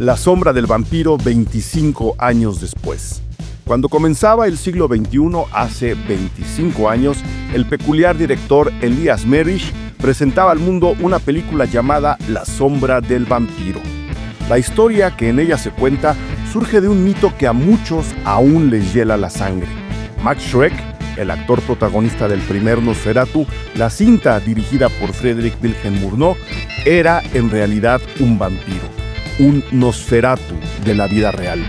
La sombra del vampiro 25 años después. Cuando comenzaba el siglo XXI, hace 25 años, el peculiar director Elias Merich presentaba al mundo una película llamada La sombra del vampiro. La historia que en ella se cuenta surge de un mito que a muchos aún les hiela la sangre. Max Schreck, el actor protagonista del primer Nosferatu, la cinta dirigida por Frederick Wilhelm Murnau, era en realidad un vampiro, un Nosferatu de la vida real.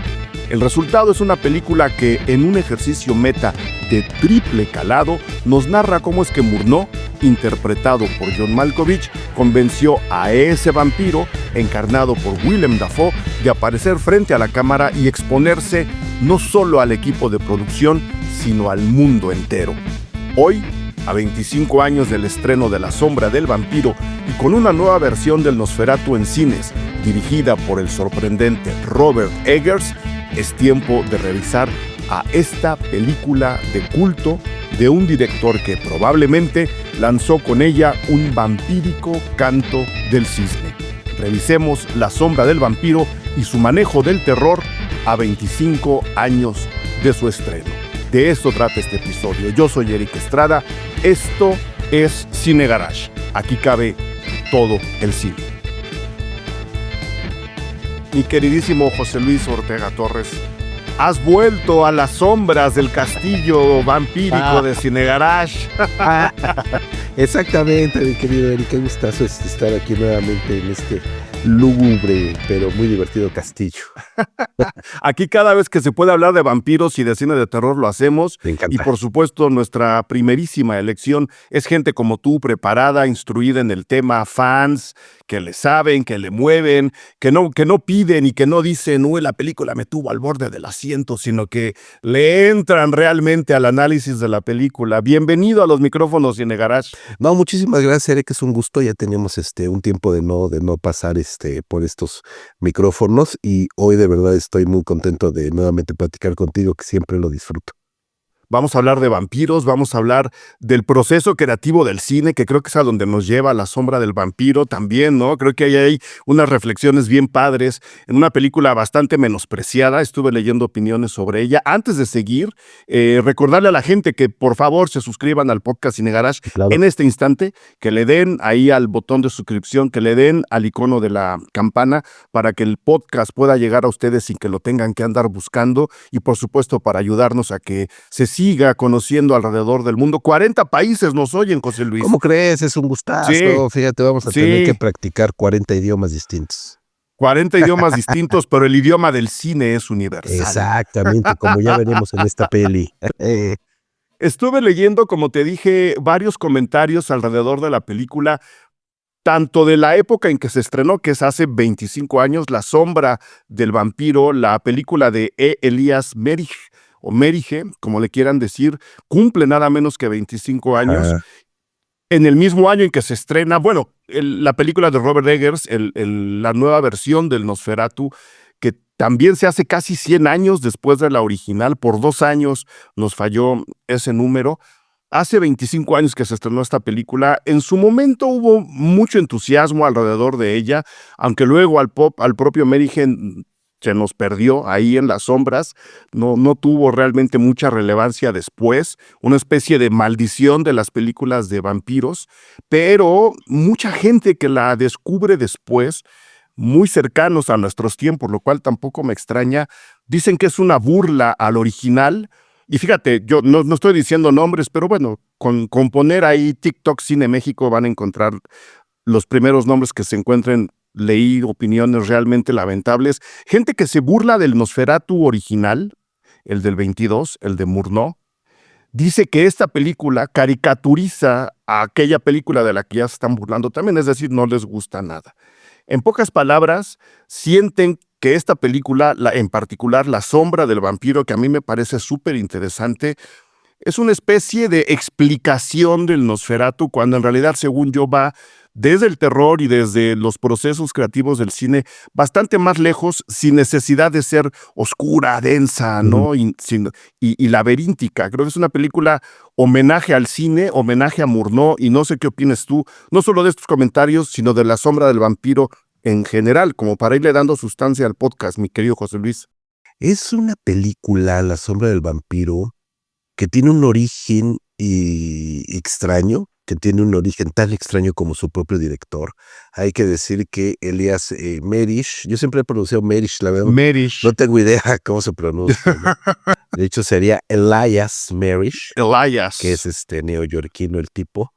El resultado es una película que, en un ejercicio meta de triple calado, nos narra cómo es que Murnau, interpretado por John Malkovich, convenció a ese vampiro, encarnado por Willem Dafoe, de aparecer frente a la cámara y exponerse no solo al equipo de producción, sino al mundo entero. Hoy, a 25 años del estreno de La sombra del vampiro y con una nueva versión del Nosferatu en cines, dirigida por el sorprendente Robert Eggers, es tiempo de revisar a esta película de culto de un director que probablemente lanzó con ella un vampírico canto del cisne. Revisemos La sombra del vampiro y su manejo del terror a 25 años de su estreno. De esto trata este episodio. Yo soy Eric Estrada. Esto es Cine Garage. Aquí cabe todo el cine. Mi queridísimo José Luis Ortega Torres, has vuelto a las sombras del castillo vampírico de Cine Garage. Exactamente, mi querido Eric, qué gustazo es estar aquí nuevamente en este lúgubre, pero muy divertido castillo. Aquí cada vez que se puede hablar de vampiros y de cine de terror lo hacemos. Me encanta. Y por supuesto nuestra primerísima elección es gente como tú, preparada, instruida en el tema, fans que le saben, que le mueven, que no piden y que no dicen, uy, la película me tuvo al borde del asiento, sino que le entran realmente al análisis de la película. Bienvenido a los micrófonos Cine Garage. No, muchísimas gracias, Eric, es un gusto. Ya teníamos un tiempo de no pasar por estos micrófonos y hoy de verdad estoy muy contento de nuevamente platicar contigo, que siempre lo disfruto. Vamos a hablar de vampiros, vamos a hablar del proceso creativo del cine, que creo que es a donde nos lleva La sombra del vampiro también, ¿no? Creo que ahí hay unas reflexiones bien padres en una película bastante menospreciada. Estuve leyendo opiniones sobre ella. Antes de seguir, recordarle a la gente que por favor se suscriban al podcast Cine Garage en este instante, que le den ahí al botón de suscripción, que le den al icono de la campana para que el podcast pueda llegar a ustedes sin que lo tengan que andar buscando y por supuesto para ayudarnos a que se siga conociendo alrededor del mundo. 40 países nos oyen, José Luis. ¿Cómo crees? Es un gustazo. Sí. Fíjate, vamos a tener que practicar 40 idiomas distintos. 40 idiomas distintos, pero el idioma del cine es universal. Exactamente, como ya veremos en esta peli. Estuve leyendo, como te dije, varios comentarios alrededor de la película, tanto de la época en que se estrenó, que es hace 25 años, La sombra del vampiro, la película de Elias Merich, o Merige, como le quieran decir, cumple nada menos que 25 años. En el mismo año en que se estrena, la película de Robert Eggers, la nueva versión del Nosferatu, que también se hace casi 100 años después de la original, por 2 años nos falló ese número. Hace 25 años que se estrenó esta película. En su momento hubo mucho entusiasmo alrededor de ella, aunque luego al propio Merige se nos perdió ahí en las sombras, no tuvo realmente mucha relevancia después, una especie de maldición de las películas de vampiros, pero mucha gente que la descubre después, muy cercanos a nuestros tiempos, lo cual tampoco me extraña, dicen que es una burla al original. Y fíjate, yo no estoy diciendo nombres, pero bueno, con poner ahí TikTok Cine México van a encontrar los primeros nombres que se encuentren. Leí opiniones realmente lamentables. Gente que se burla del Nosferatu original, el del 22, el de Murnau. Dice que esta película caricaturiza a aquella película de la que ya se están burlando también, es decir, no les gusta nada. En pocas palabras, sienten que esta película, en particular La sombra del vampiro, que a mí me parece súper interesante, es una especie de explicación del Nosferatu, cuando en realidad, según yo, va desde el terror y desde los procesos creativos del cine bastante más lejos, sin necesidad de ser oscura, densa, ¿no? Y laberíntica. Creo que es una película homenaje al cine, homenaje a Murnau, y no sé qué opinas tú, no solo de estos comentarios, sino de La sombra del vampiro en general, como para irle dando sustancia al podcast, mi querido José Luis? Es una película, La sombra del vampiro, que tiene un origen extraño, que tiene un origen tan extraño como su propio director. Hay que decir que Elias Merish, yo siempre he pronunciado Merish, la verdad, Merish. no tengo idea cómo se pronuncia, ¿no? De hecho sería Elias Merish, Elias. que es neoyorquino el tipo.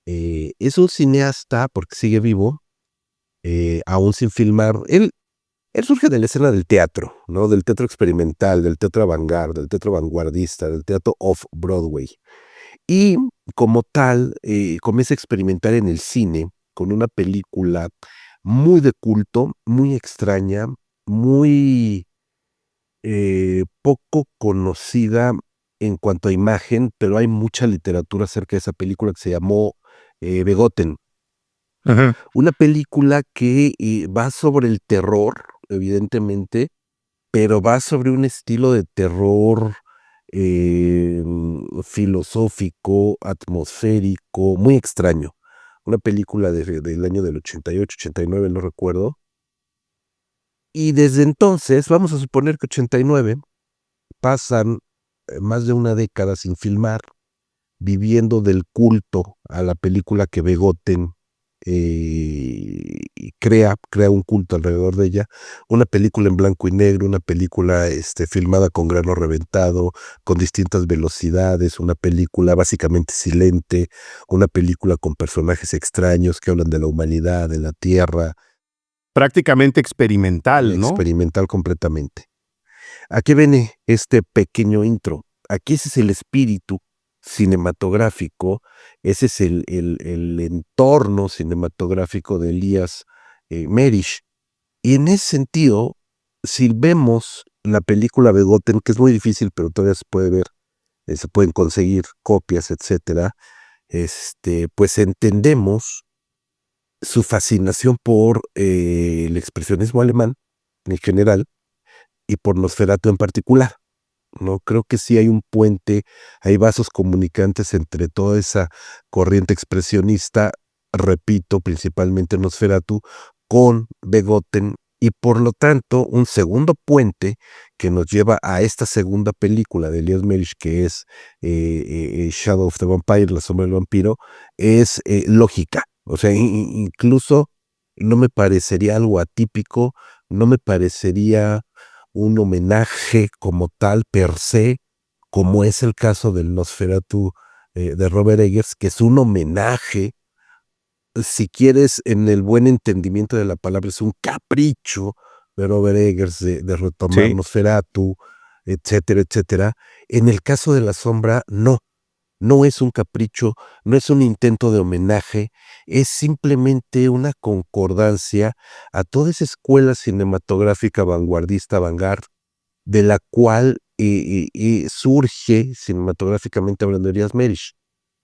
Es un cineasta, porque sigue vivo, aún sin filmar. Él surge de la escena del teatro, ¿no? Del teatro experimental, del teatro avant-garde, del teatro vanguardista, del teatro off-Broadway. Y como tal, comienza a experimentar en el cine con una película muy de culto, muy extraña, muy poco conocida en cuanto a imagen, pero hay mucha literatura acerca de esa película que se llamó Begotten. Ajá. Una película que va sobre el terror, evidentemente, pero va sobre un estilo de terror filosófico, atmosférico, muy extraño. Una película del año del 88, 89, no recuerdo. Y desde entonces, vamos a suponer que 89, pasan más de una década sin filmar, viviendo del culto a la película que Begotten crea un culto alrededor de ella, una película en blanco y negro, una película filmada con grano reventado, con distintas velocidades, una película básicamente silente, una película con personajes extraños que hablan de la humanidad, de la tierra. Prácticamente experimental, ¿no? Experimental completamente. Aquí viene este pequeño intro. Aquí ese es el espíritu cinematográfico, ese es el entorno cinematográfico de Elias Merish. Y en ese sentido, si vemos la película Begotten, que es muy difícil, pero todavía se puede ver, se pueden conseguir copias, etcétera, pues entendemos su fascinación por el expresionismo alemán en general y por Nosferatu en particular. No creo que sí hay un puente, hay vasos comunicantes entre toda esa corriente expresionista, repito, principalmente Nosferatu, con Begotten, y por lo tanto un segundo puente que nos lleva a esta segunda película de Elias Merish, que es Shadow of the Vampire, La sombra del vampiro, es lógica. O sea, incluso no me parecería algo atípico, no me parecería un homenaje como tal per se, como es el caso del Nosferatu de Robert Eggers, que es un homenaje, si quieres, en el buen entendimiento de la palabra, es un capricho de Robert Eggers de retomar Sí. Nosferatu, etcétera, etcétera. En el caso de La Sombra, no es un capricho, no es un intento de homenaje, es simplemente una concordancia a toda esa escuela cinematográfica vanguardista, avant-garde, de la cual surge cinematográficamente hablando de Elias Merish,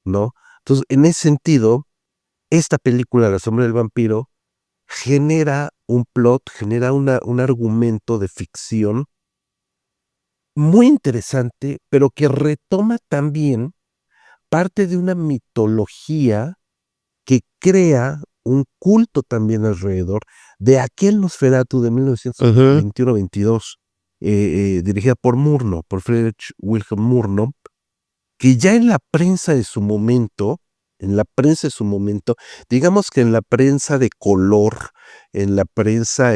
¿no? Entonces, en ese sentido, esta película, La sombra del vampiro, genera un plot, genera un argumento de ficción muy interesante, pero que retoma también parte de una mitología que crea un culto también alrededor de aquel Nosferatu de 1921-22, dirigida por Murnau, por Friedrich Wilhelm Murnau, que ya en la prensa de su momento, digamos que en la prensa de color, en la prensa,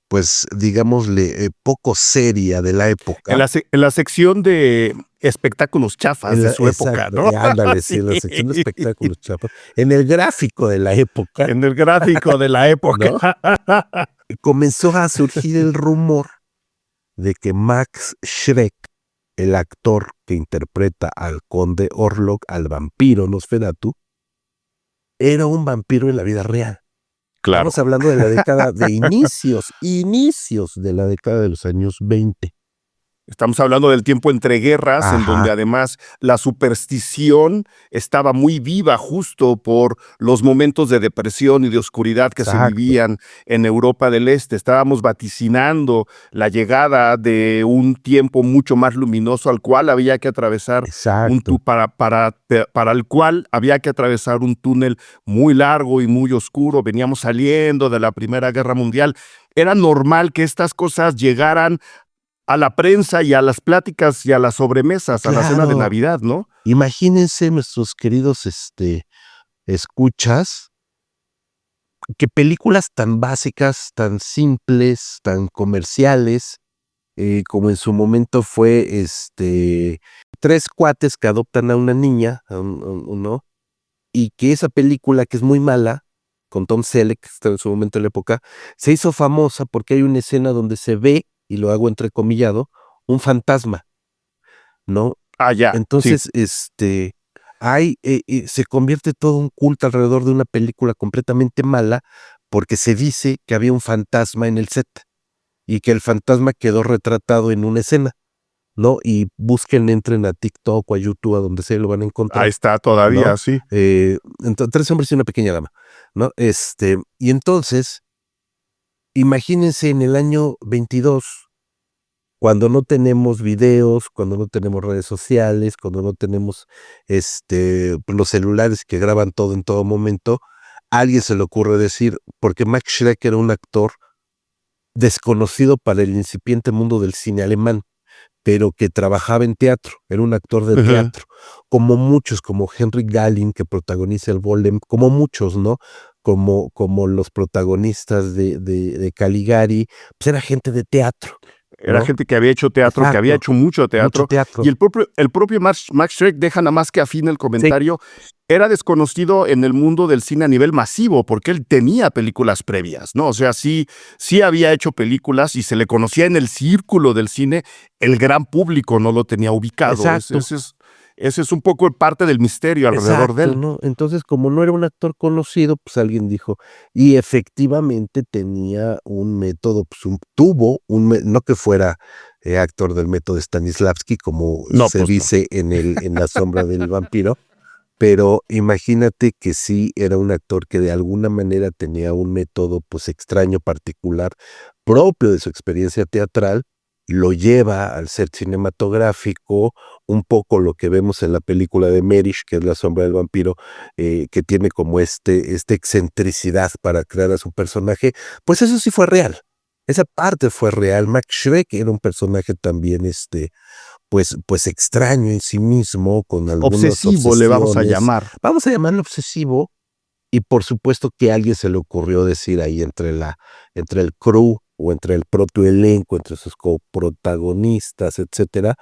pues, digámosle, poco seria de la época. En la sección de espectáculos chafas de su época, Exacto, ¿no? ándale, sí, en la sección de espectáculos chafas, en el gráfico de la época, En el gráfico de la época. comenzó a surgir el rumor de que Max Schreck, el actor que interpreta al conde Orlok, al vampiro Nosferatu, era un vampiro en la vida real. Claro. Estamos hablando de la década de inicios de la década de los años 20. Estamos hablando del tiempo entre guerras, en donde Ajá, además la superstición estaba muy viva justo por los momentos de depresión y de oscuridad que se exacto, vivían en Europa del Este. Estábamos vaticinando la llegada de un tiempo mucho más luminoso al cual había que atravesar exacto. para el cual había que atravesar un túnel muy largo y muy oscuro. Veníamos saliendo de la Primera Guerra Mundial. Era normal que estas cosas llegaran a la prensa y a las pláticas y a las sobremesas, a la cena de Claro. Navidad, ¿no? Imagínense nuestros queridos, escuchas, que películas tan básicas, tan simples, tan comerciales, como en su momento fue, 3 cuates que adoptan a una niña, ¿no? Y que esa película, que es muy mala, con Tom Selleck, que estaba en su momento en la época, se hizo famosa porque hay una escena donde se ve, y lo hago entrecomillado, un fantasma, ¿no? Ah, ya, sí. Entonces, se convierte todo un culto alrededor de una película completamente mala, porque se dice que había un fantasma en el set, y que el fantasma quedó retratado en una escena, ¿no? Y busquen, entren a TikTok o a YouTube, a donde sea, lo van a Ahí encontrar, está ¿no? todavía, sí. Ento 3 hombres y una pequeña dama, ¿no? Y entonces, imagínense en el año 22, cuando no tenemos videos, cuando no tenemos redes sociales, cuando no tenemos, pues, los celulares que graban todo en todo momento, a alguien se le ocurre decir, porque Max Schreck era un actor desconocido para el incipiente mundo del cine alemán, pero que trabajaba en teatro, era un actor de Ajá. teatro, como muchos, como Henry Gallin, que protagoniza el Golem, como muchos, ¿no? Como los protagonistas de Caligari, pues era gente de teatro, Era ¿no? gente que había hecho teatro, que había Exacto, hecho mucho mucho teatro, y teatro. el propio Max Schreck deja nada más que afine el Sí, comentario, era desconocido en el mundo del cine a nivel masivo, porque él tenía películas previas, ¿no? O sea, sí había hecho películas y se le conocía en el círculo del cine, el gran público no lo tenía ubicado. exacto. Ese es un poco parte del misterio alrededor de Exacto, él. ¿no? Entonces, como no era un actor conocido, pues alguien dijo y efectivamente tenía un método, pues, tuvo un me no que fuera, actor del método Stanislavski, como No, se pues no. dice en La sombra del vampiro, pero imagínate que sí era un actor que de alguna manera tenía un método, pues, extraño, particular, propio de su experiencia teatral, lo lleva al set cinematográfico, un poco lo que vemos en la película de Medish, que es La sombra del vampiro, que tiene como esta excentricidad para crear a su personaje, pues eso sí fue real. Esa parte fue real. Max Schreck era un personaje también, pues extraño en sí mismo, con algunas Obsesivo le vamos a obsesiones, llamar. vamos a llamarlo obsesivo, y por supuesto que a alguien se le ocurrió decir ahí entre el crew, o entre el propio elenco, entre sus coprotagonistas, etcétera,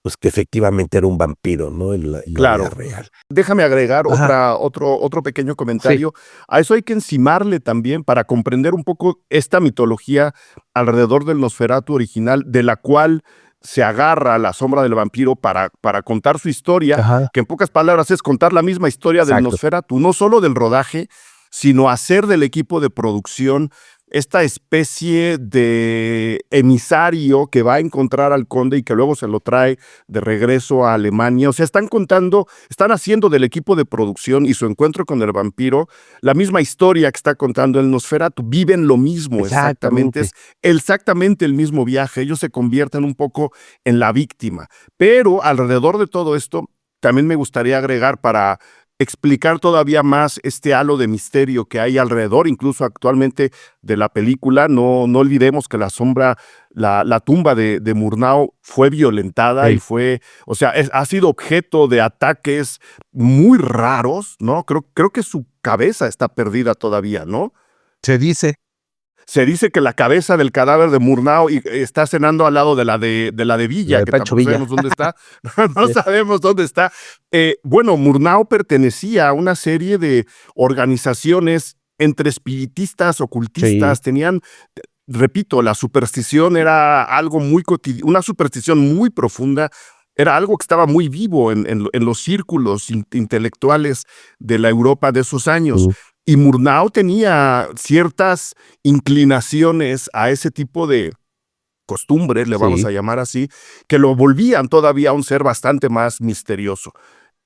pues que efectivamente era un vampiro, ¿no? En la vida Claro. real. Déjame agregar Ajá, otro pequeño sí, comentario. A eso hay que encimarle también para comprender un poco esta mitología alrededor del Nosferatu original, de la cual se agarra la sombra del vampiro para contar su historia, ajá, que en pocas palabras es contar la misma historia del exacto. Nosferatu, no solo del rodaje, sino hacer del equipo de producción esta especie de emisario que va a encontrar al conde y que luego se lo trae de regreso a Alemania. O sea, están haciendo del equipo de producción y su encuentro con el vampiro la misma historia que está contando el Nosferatu. Viven lo mismo, exactamente. Exactamente. Es exactamente el mismo viaje. Ellos se convierten un poco en la víctima. Pero alrededor de todo esto, también me gustaría agregar para explicar todavía más este halo de misterio que hay alrededor, incluso actualmente, de la película. No olvidemos que la tumba de Murnau fue violentada y Ey, fue, o sea, ha sido objeto de ataques muy raros, ¿no? Creo que su cabeza está perdida todavía, ¿no? se dice, Se dice que la cabeza del cadáver de Murnau está cenando al lado de la de la Villa, de que Pancho tampoco Villa. sabemos dónde está. No Sí, sabemos dónde está. Bueno, Murnau pertenecía a una serie de organizaciones entre espiritistas, sí, ocultistas, tenían, repito, la superstición era algo muy cotidiano, una superstición muy profunda, era algo que estaba muy vivo en los círculos intelectuales de la Europa de esos años. ujú, Y Murnau tenía ciertas inclinaciones a ese tipo costumbres, le vamos Sí. a llamar así, que lo volvían todavía un ser bastante más misterioso.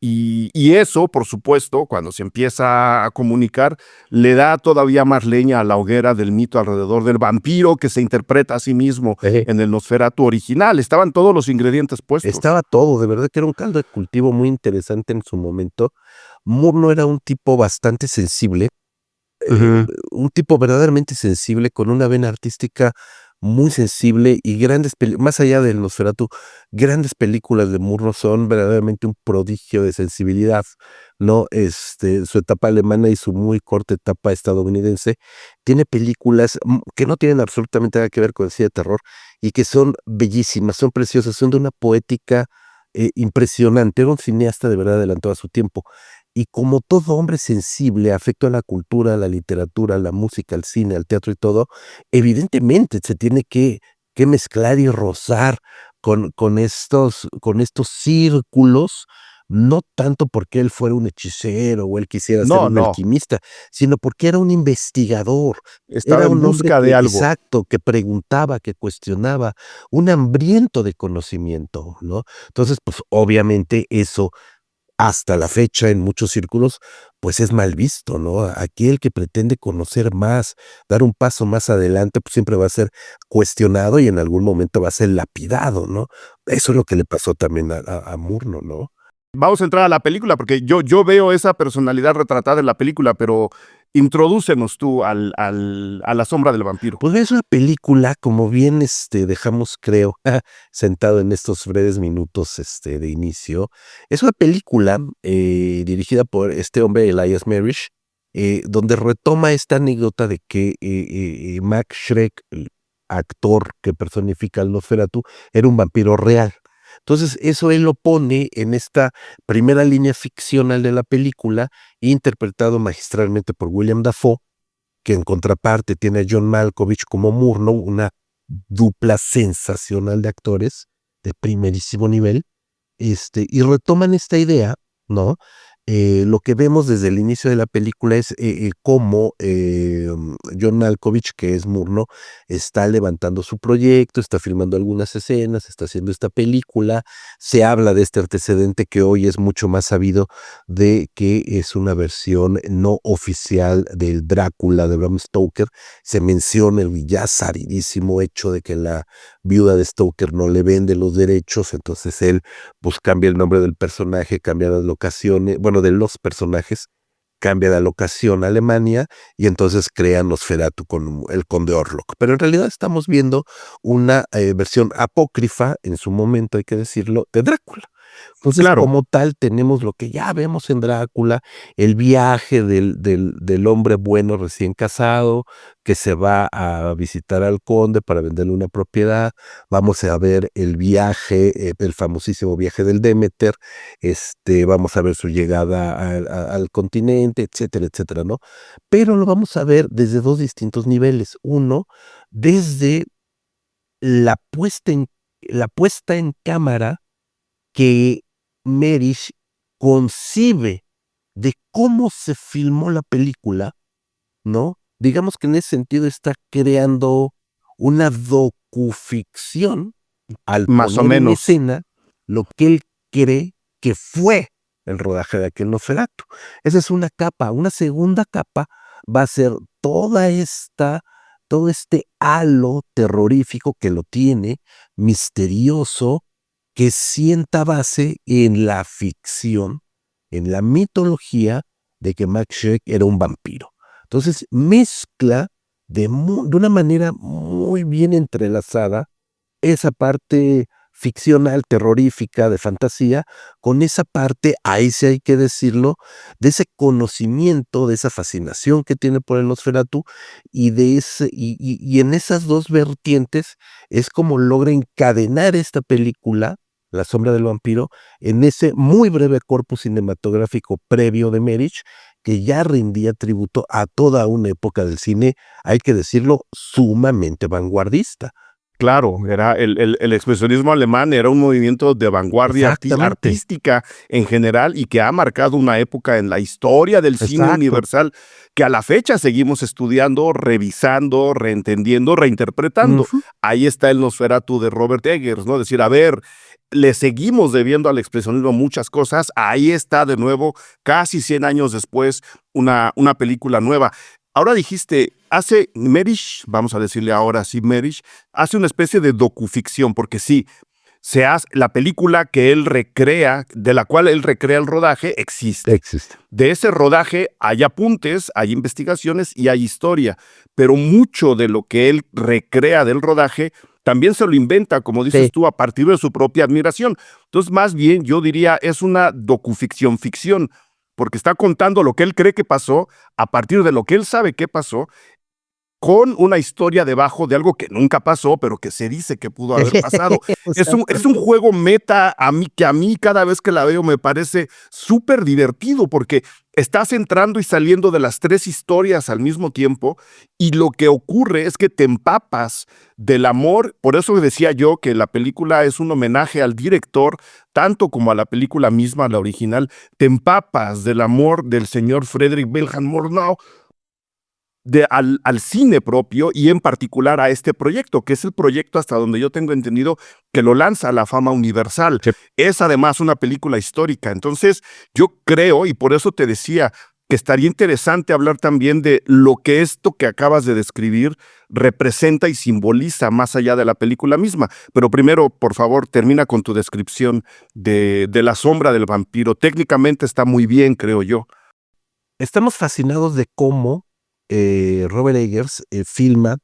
Y eso, por supuesto, cuando se empieza a comunicar, le da todavía más leña a la hoguera del mito alrededor del vampiro que se interpreta a sí mismo en el Nosferatu original. Estaban todos los ingredientes puestos. Estaba todo, de verdad que era un caldo de cultivo muy interesante en su momento. Murnau era un tipo bastante sensible, Ujú. un tipo verdaderamente sensible, con una vena artística muy sensible y más allá del Nosferatu, grandes películas de Murnau son verdaderamente un prodigio de sensibilidad, ¿no? Su etapa alemana y su muy corta etapa estadounidense, tiene películas que no tienen absolutamente nada que ver con el cine de terror y que son bellísimas, son preciosas, son de una poética impresionante. Era un cineasta de verdad adelantado a su tiempo. Y como todo hombre sensible, afecto a la cultura, a la literatura, a la música, al cine, al teatro y todo, evidentemente se tiene que mezclar y rozar con estos círculos, no tanto porque él fuera un hechicero o él quisiera ser No, un no, alquimista, sino porque era un investigador, estaba era en un hombre busca que de algo. exacto, que preguntaba, que cuestionaba, un hambriento de conocimiento, ¿no? Entonces, pues, obviamente eso hasta la fecha en muchos círculos, pues es mal visto, ¿no? Aquel que pretende conocer más, dar un paso más adelante, pues siempre va a ser cuestionado y en algún momento va a ser lapidado, ¿no? Eso es lo que le pasó también a Murnau, ¿no? Vamos a entrar a la película porque yo veo esa personalidad retratada en la película, pero introdúcenos tú a la sombra del vampiro. Pues es una película, como bien, dejamos, creo, sentado en estos breves minutos, de inicio. Es una película, dirigida por este hombre, Elias Merish, donde retoma esta anécdota de que, Max Schreck, el actor que personifica al Nosferatu, era un vampiro real. Entonces, eso él lo pone en esta primera línea ficcional de la película, interpretado magistralmente por William Dafoe, que en contraparte tiene a John Malkovich como Murnau, una dupla sensacional de actores de primerísimo nivel, y retoman esta idea, ¿no? Lo que vemos desde el inicio de la película es, cómo, John Malkovich, que es Murnau, está levantando su proyecto, está filmando algunas escenas, está haciendo esta película. Se habla de este antecedente que hoy es mucho más sabido, de que es una versión no oficial del Drácula de Bram Stoker. Se menciona el ya sabidísimo hecho de que la viuda de Stoker no le vende los derechos, entonces él pues cambia el nombre del personaje, cambia las locaciones, bueno, de los personajes, cambia la locación a Alemania y entonces crea Nosferatu con el conde Orlok. Pero en realidad estamos viendo una versión apócrifa, en su momento hay que decirlo, de Drácula. Entonces, Claro, como tal, tenemos lo que ya vemos en Drácula, el viaje del hombre bueno recién casado, que se va a visitar al conde para venderle una propiedad. Vamos a ver el viaje, el famosísimo viaje del Demeter, vamos a ver su llegada al continente, etcétera, etcétera, ¿no? Pero lo vamos a ver desde 2 distintos niveles. Uno, desde la puesta en cámara que Merish concibe de cómo se filmó la película, ¿no? Digamos que en ese sentido está creando una docuficción al más o poner en menos. escena lo que él cree que fue el rodaje de aquel Nosferatu. Esa es una capa. Una segunda capa va a ser todo este halo terrorífico que lo tiene, misterioso, que sienta base en la ficción, en la mitología de que Max Schreck era un vampiro. Entonces mezcla de una manera muy bien entrelazada esa parte ficcional, terrorífica, de fantasía, con esa parte, ahí sí hay que decirlo, de ese conocimiento, de esa fascinación que tiene por el Nosferatu, y en esas 2 vertientes es como logra encadenar esta película, La sombra del vampiro, en ese muy breve corpus cinematográfico previo de Merich, que ya rendía tributo a toda una época del cine, hay que decirlo, sumamente vanguardista. Claro, era el expresionismo alemán era un movimiento de vanguardia Exactamente, artística en general y que ha marcado una época en la historia del cine exacto. universal que a la fecha seguimos estudiando, revisando, reentendiendo, reinterpretando. Ujú. Ahí está el Nosferatu de Robert Eggers, ¿no? Decir, a ver, le seguimos debiendo al expresionismo muchas cosas. Ahí está de nuevo, casi 100 años después, una película nueva. Ahora dijiste, hace Merish, vamos a decirle ahora sí, Merish, hace una especie de docuficción, porque sí, se hace, la película que él recrea, de la cual él recrea el rodaje, existe. Existe. De ese rodaje hay apuntes, hay investigaciones y hay historia, pero mucho de lo que él recrea del rodaje también se lo inventa, como dices Sí. tú, a partir de su propia admiración. Entonces, más bien, yo diría, es una docuficción ficción, porque está contando lo que él cree que pasó a partir de lo que él sabe que pasó con una historia debajo de algo que nunca pasó, pero que se dice que pudo haber pasado. Es un Exactamente. juego meta que a mí cada vez que la veo me parece súper divertido porque estás entrando y saliendo de las tres historias al mismo tiempo y lo que ocurre es que te empapas del amor. Por eso decía yo que la película es un homenaje al director, tanto como a la película misma, la original. Te empapas del amor del señor Friedrich Wilhelm Murnau al cine propio y en particular a este proyecto, que es el proyecto hasta donde yo tengo entendido que lo lanza a la fama universal. Sí. Es además una película histórica. Entonces, yo creo, y por eso te decía, que estaría interesante hablar también de lo que esto que acabas de describir representa y simboliza más allá de la película misma. Pero primero, por favor, termina con tu descripción de La sombra del vampiro. Técnicamente está muy bien, creo yo. Estamos fascinados de cómo Robert Eggers filma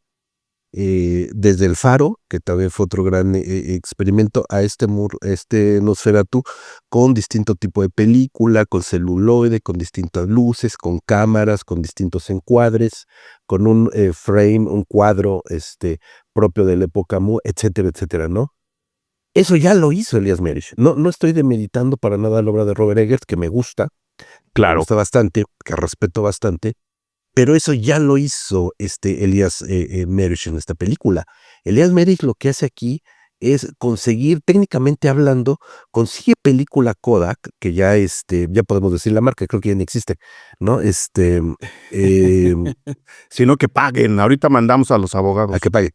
desde El Faro, que también fue otro gran experimento, a este Nosferatu, con distinto tipo de película, con celuloide, con distintas luces, con cámaras, con distintos encuadres, con un frame, un cuadro propio de la época, etcétera, etcétera, ¿no? Eso ya lo hizo Elias Merich. No, no estoy demeritando para nada la obra de Robert Eggers, que me Claro. gusta bastante, que respeto bastante, pero eso ya lo hizo Elias Merich en esta película. Elias Merich lo que hace aquí es conseguir, técnicamente hablando, consigue película Kodak, que ya podemos decir la marca, creo que ya no existe, ¿no? Em, Sino que paguen. Ahorita mandamos a los a que abogados. paguen.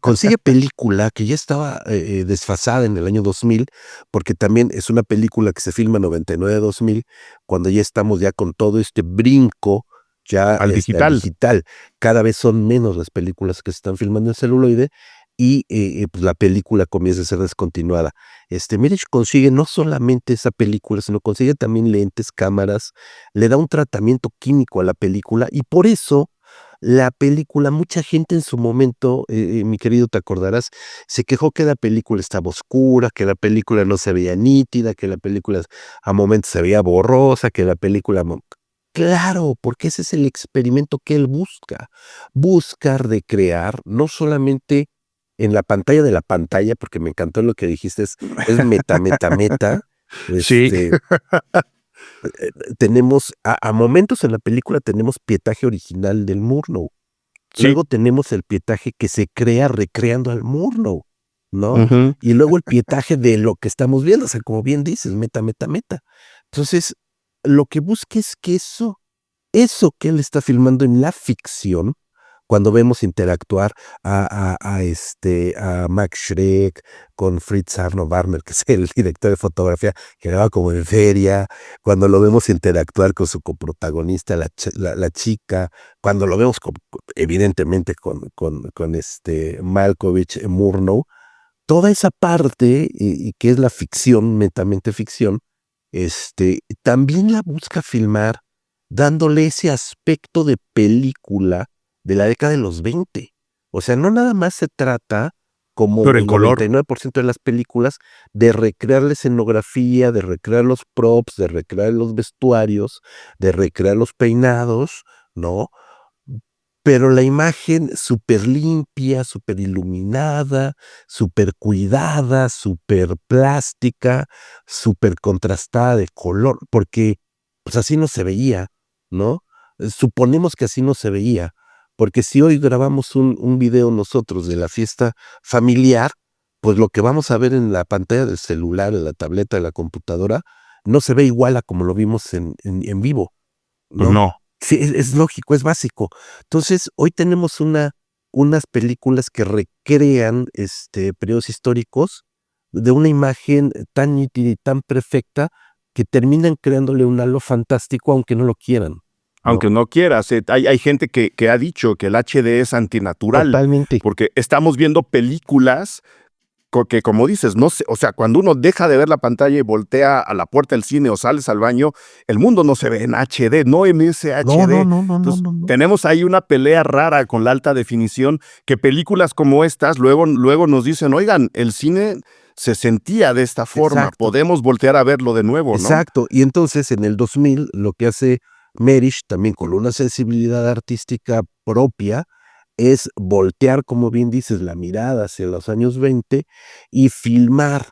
Consigue película que ya estaba desfasada en el año 2000, porque también es una película que se filma en 99-2000, cuando ya estamos ya con todo este brinco ya Al al digital. digital. Cada vez son menos las películas que se están filmando en celuloide y pues la película comienza a ser descontinuada. Mirich consigue no solamente esa película, sino consigue también lentes, cámaras, le da un tratamiento químico a la película y por eso la película, mucha gente en su momento, mi querido, te acordarás, se quejó que la película estaba oscura, que la película no se veía nítida, que la película a momentos se veía borrosa, que la película... Claro, porque ese es el experimento que él busca. Busca recrear no solamente en la pantalla de la pantalla, porque me encantó lo que dijiste, es meta, meta, meta. Sí, Este, tenemos, a momentos en la película tenemos pietaje original del Murnau. sí. Luego tenemos el pietaje que se crea recreando al Murnau, ¿no? Ujú. Y luego el pietaje de lo que estamos viendo, o sea, como bien dices, meta, meta, meta. Entonces, lo que busca es que eso que él está filmando en la ficción, cuando vemos interactuar a Max Schreck con Fritz Arno Warner, que es el director de fotografía, que va como en feria, cuando lo vemos interactuar con su coprotagonista, la chica, cuando lo vemos evidentemente con Malkovich Murnau, toda esa parte, y que es la ficción, netamente ficción, también la busca filmar dándole ese aspecto de película de la década de los 20. O sea, no nada más se trata, como Pero en el color. 99% de las películas, de recrear la escenografía, de recrear los props, de recrear los vestuarios, de recrear los peinados, ¿no? Pero la imagen súper limpia, súper iluminada, súper cuidada, súper plástica, súper contrastada de color, porque pues así no se veía, ¿no? Suponemos que así no se veía, porque si hoy grabamos un video nosotros de la fiesta familiar, pues lo que vamos a ver en la pantalla del celular, en la tableta, de la computadora, no se ve igual a como lo vimos en vivo, Pues ¿no? no. Sí, es lógico, es básico. Entonces, hoy tenemos unas películas que recrean periodos históricos de una imagen tan nítida y tan perfecta que terminan creándole un halo fantástico, aunque no lo quieran, ¿no? Aunque no quieras, hay gente que ha dicho que el HD es antinatural, Totalmente. porque estamos viendo películas que, como dices, no sé, o sea, cuando uno deja de ver la pantalla y voltea a la puerta del cine o sales al baño, el mundo no se ve en HD, no en ese No, HD. no. Entonces, tenemos ahí una pelea rara con la alta definición, que películas como estas luego nos dicen, oigan, el cine se sentía de esta forma, Exacto. podemos voltear a verlo de nuevo, ¿no? Exacto. Y entonces en el 2000 lo que hace Merish, también con una sensibilidad artística propia, es voltear, como bien dices, la mirada hacia los años 20 y filmar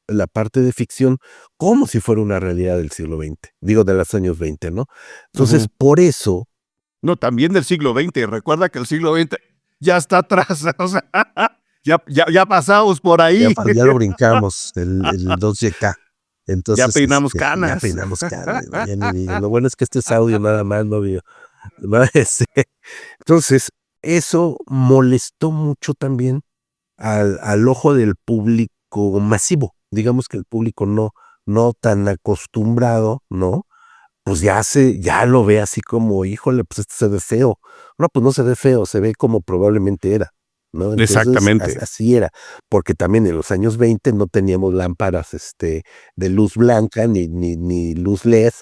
la parte de ficción como si fuera una realidad del siglo XX, digo, de los años 20, ¿no? Entonces, por eso, No, también del siglo XX. Recuerda que el siglo XX ya está atrás. O sea, ya pasamos por ahí. ya lo brincamos, el 2YK. Ya Entonces, peinamos ya canas. peinamos canas, ¿no? Ya ni digo. Lo bueno es que este es audio nada más, no video. ¿No? Entonces, eso molestó mucho también al ojo del público masivo. Digamos que el público no tan acostumbrado, ¿no? Pues ya lo ve así como, híjole, pues este se ve feo. No, pues no se ve feo, se ve como probablemente era, ¿no? Entonces, Exactamente. así era, porque también en los años 20 no teníamos lámparas de luz blanca ni luz LED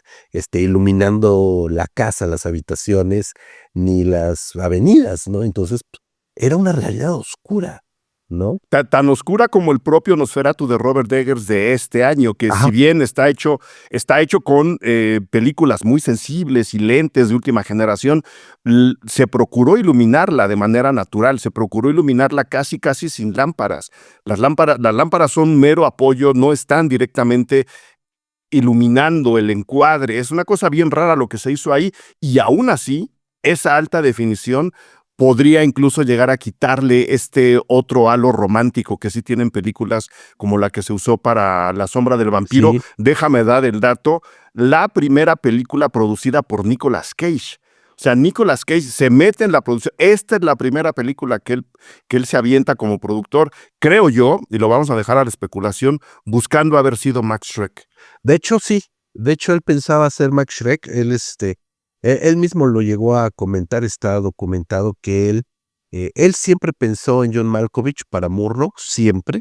iluminando la casa, las habitaciones, ni las avenidas, ¿no? Entonces, era una realidad oscura, ¿no? Tan oscura como el propio Nosferatu de Robert Eggers de este año, que Ajá. si bien está hecho con películas muy sensibles y lentes de última generación, se procuró iluminarla de manera natural, se procuró iluminarla casi sin lámparas. Las lámparas son mero apoyo, no están directamente iluminando el encuadre. Es una cosa bien rara lo que se hizo ahí, y aún así, esa alta definición podría incluso llegar a quitarle este otro halo romántico que sí tienen películas como la que se usó para La sombra del vampiro. Sí. Déjame dar el dato, la primera película producida por Nicolas Cage. O sea, Nicolas Cage se mete en la producción. Esta es la primera película que él se avienta como productor, creo yo, y lo vamos a dejar a la especulación, buscando haber sido Max Schreck. De hecho, sí. De hecho, él pensaba hacer Max Schreck. Él mismo lo llegó a comentar, está documentado que él siempre pensó en John Malkovich para Murrock, siempre,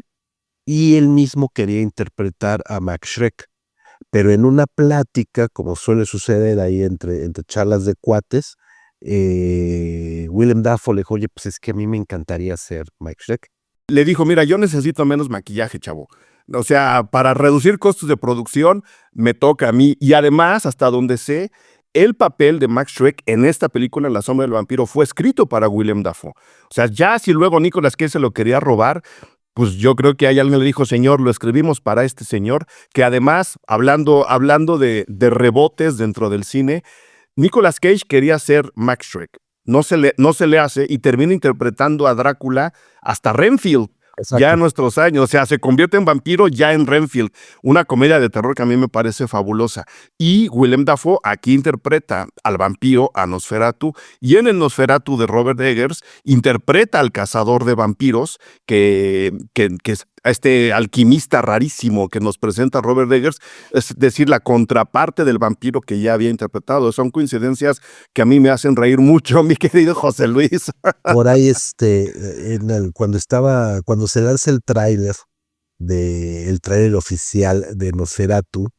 y él mismo quería interpretar a Max Schreck. Pero en una plática, como suele suceder ahí entre charlas de cuates, Willem Dafoe le dijo, oye, pues es que a mí me encantaría ser Max Schreck. Le dijo, mira, yo necesito menos maquillaje, chavo. O sea, para reducir costos de producción, me toca a mí. Y además, hasta donde sé, el papel de Max Schreck en esta película, En la sombra del vampiro, fue escrito para Willem Dafoe. O sea, ya si luego Nicolas Cage se lo quería robar, pues yo creo que ahí alguien le dijo, señor, lo escribimos para este señor, que además, hablando de rebotes dentro del cine, Nicolas Cage quería ser Max Schreck. No se le hace y termina interpretando a Drácula hasta Renfield. Exacto. Ya en nuestros años, o sea, se convierte en vampiro ya en Renfield, una comedia de terror que a mí me parece fabulosa. Y Willem Dafoe aquí interpreta al vampiro, a Nosferatu, y en el Nosferatu de Robert Eggers interpreta al cazador de vampiros, que es este alquimista rarísimo que nos presenta Robert Eggers, es decir, la contraparte del vampiro que ya había interpretado. Son coincidencias que a mí me hacen reír mucho, mi querido José Luis. Por ahí, cuando se lanza el tráiler oficial de Nosferatu,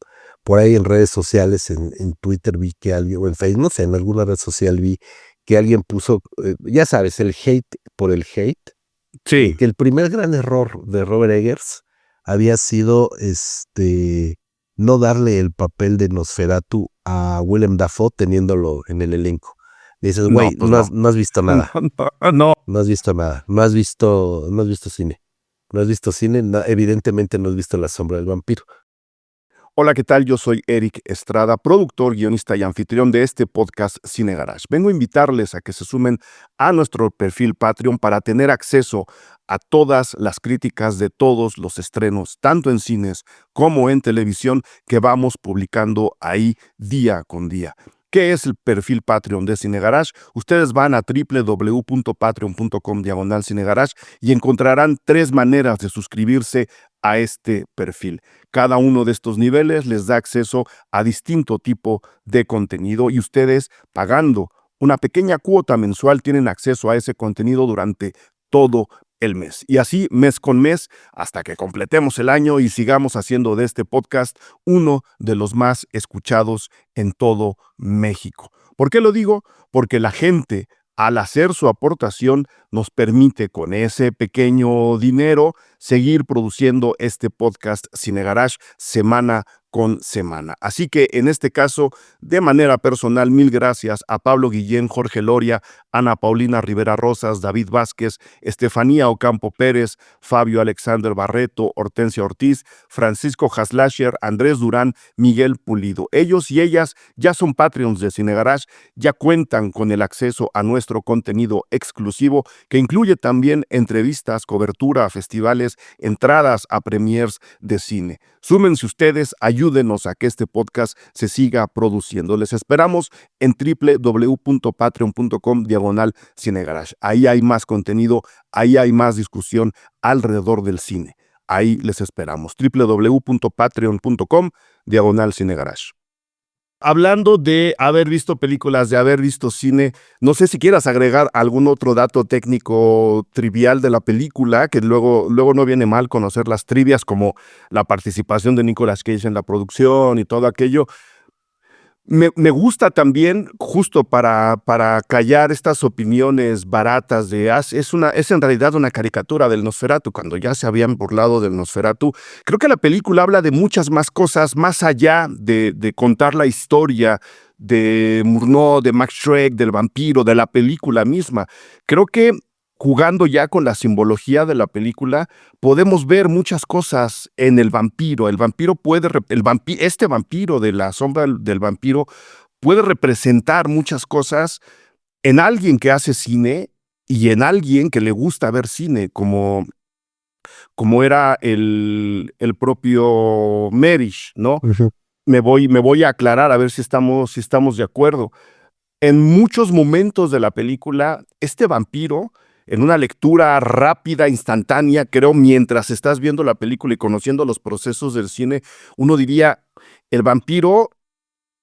por ahí en redes sociales, en Twitter vi que alguien, o en Facebook, no sé, en alguna red social vi que alguien puso, ya sabes, el hate por el hate. Sí. Que el primer gran error de Robert Eggers había sido no darle el papel de Nosferatu a Willem Dafoe teniéndolo en el elenco. Dices, güey, pues no has visto nada. No. No has visto nada. No has visto cine. No has visto cine, evidentemente no has visto La sombra del vampiro. Hola, ¿qué tal? Yo soy Eric Estrada, productor, guionista y anfitrión de este podcast Cine Garage. Vengo a invitarles a que se sumen a nuestro perfil Patreon para tener acceso a todas las críticas de todos los estrenos, tanto en cines como en televisión, que vamos publicando ahí día con día. ¿Qué es el perfil Patreon de Cine Garage? Ustedes van a www.patreon.com/Cine Garage y encontrarán 3 maneras de suscribirse a este perfil. Cada uno de estos niveles les da acceso a distinto tipo de contenido y ustedes, pagando una pequeña cuota mensual, tienen acceso a ese contenido durante todo el mes. Y así, mes con mes, hasta que completemos el año y sigamos haciendo de este podcast uno de los más escuchados en todo México. ¿Por qué lo digo? Porque la gente, al hacer su aportación, nos permite con ese pequeño dinero seguir produciendo este podcast Cine Garage semana con semana. Así que en este caso, de manera personal, mil gracias a Pablo Guillén, Jorge Loria, Ana Paulina Rivera Rosas, David Vázquez, Estefanía Ocampo Pérez, Fabio Alexander Barreto, Hortensia Ortiz, Francisco Haslasher, Andrés Durán, Miguel Pulido. Ellos y ellas ya son Patreons de Cine Garage, ya cuentan con el acceso a nuestro contenido exclusivo, que incluye también entrevistas, cobertura a festivales, entradas a premiers de cine. Súmense ustedes, ayúdenos a que este podcast se siga produciendo. Les esperamos en www.patreon.com/Cine Garage. Ahí hay más contenido, ahí hay más discusión alrededor del cine. Ahí les esperamos. www.patreon.com/Cine Garage. Hablando de haber visto películas, de haber visto cine, no sé si quieras agregar algún otro dato técnico trivial de la película, que luego no viene mal conocer las trivias, como la participación de Nicolas Cage en la producción y todo aquello. Me gusta también, justo para callar estas opiniones baratas es en realidad una caricatura del Nosferatu, cuando ya se habían burlado del Nosferatu. Creo que la película habla de muchas más cosas, más allá de contar la historia de Murnau, de Max Schreck, del vampiro, de la película misma. Creo que jugando ya con la simbología de la película, podemos ver muchas cosas en el vampiro. El vampiro este vampiro de La sombra del vampiro puede representar muchas cosas en alguien que hace cine y en alguien que le gusta ver cine, como era el propio Merish, ¿no? Ujú. Me voy a aclarar a ver si estamos de acuerdo. En muchos momentos de la película, este vampiro, en una lectura rápida, instantánea, creo, mientras estás viendo la película y conociendo los procesos del cine, uno diría, el vampiro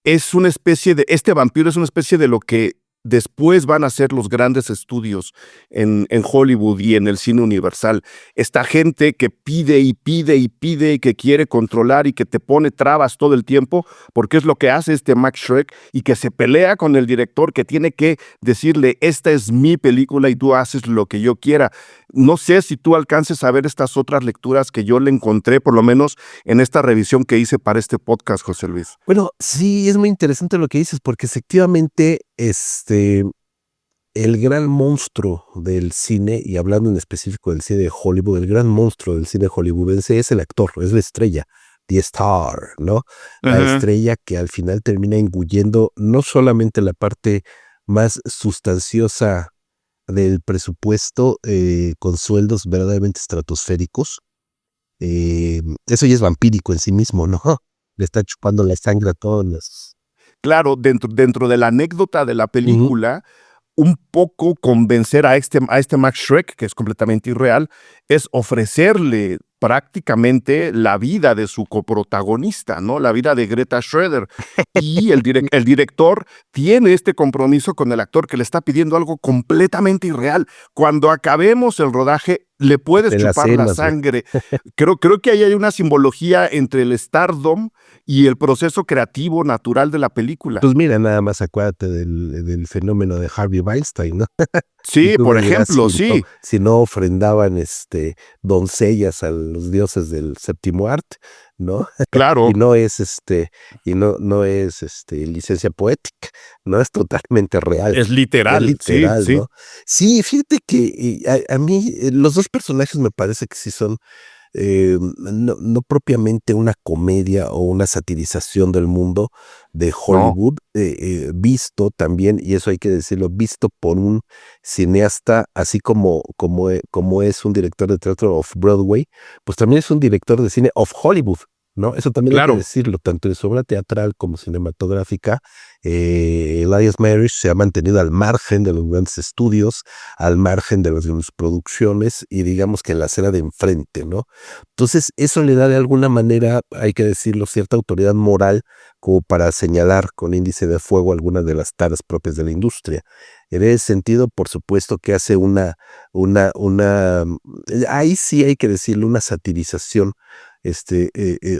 este vampiro es una especie de lo que después van a ser los grandes estudios en Hollywood y en el cine universal. Esta gente que pide y pide y pide y que quiere controlar y que te pone trabas todo el tiempo, porque es lo que hace este Max Schreck, y que se pelea con el director, que tiene que decirle, esta es mi película y tú haces lo que yo quiera. No sé si tú alcances a ver estas otras lecturas que yo le encontré, por lo menos en esta revisión que hice para este podcast, José Luis. Bueno, sí, es muy interesante lo que dices, porque efectivamente, el gran monstruo del cine, y hablando en específico del cine de Hollywood, el gran monstruo del cine hollywoodense es el actor, es la estrella, the star, ¿no? La estrella que al final termina engullendo no solamente la parte más sustanciosa del presupuesto, con sueldos verdaderamente estratosféricos. Eso ya es vampírico en sí mismo, ¿no? Le está chupando la sangre a todos los... Claro, dentro de la anécdota de la Ujú. película, un poco convencer a este Max Schreck, que es completamente irreal, es ofrecerle prácticamente la vida de su coprotagonista, ¿no? La vida de Greta Schroeder. Y el director tiene este compromiso con el actor, que le está pidiendo algo completamente irreal. Cuando acabemos el rodaje, le puedes De las chupar la cenas, güey. sangre. Creo que ahí hay una simbología entre el stardom y el proceso creativo natural de la película. Pues mira, nada más acuérdate del fenómeno de Harvey Weinstein, ¿no? Y Sí, tú por me dirás ejemplo, sí. si no ofrendaban doncellas a los dioses del séptimo arte, ¿no? Claro, Y no es no es licencia poética, no es totalmente real. es Es literal, sí, literal, sí. ¿no? Sí, fíjate que a mí los dos personajes me parece que sí son no propiamente una comedia o una satirización del mundo de No, Hollywood, visto también, y eso hay que decirlo, visto por un cineasta, así como es un director de teatro off-Broadway, pues también es un director de cine off-Hollywood, ¿no? Eso también hay que claro. decirlo, tanto en su obra teatral como cinematográfica. Elias Marish se ha mantenido al margen de los grandes estudios, al margen de las grandes producciones y digamos que en la acera de enfrente, ¿no? Entonces, eso le da de alguna manera, hay que decirlo, cierta autoridad moral como para señalar con índice de fuego algunas de las taras propias de la industria. En ese sentido, por supuesto que hace ahí sí hay que decirlo, una satirización,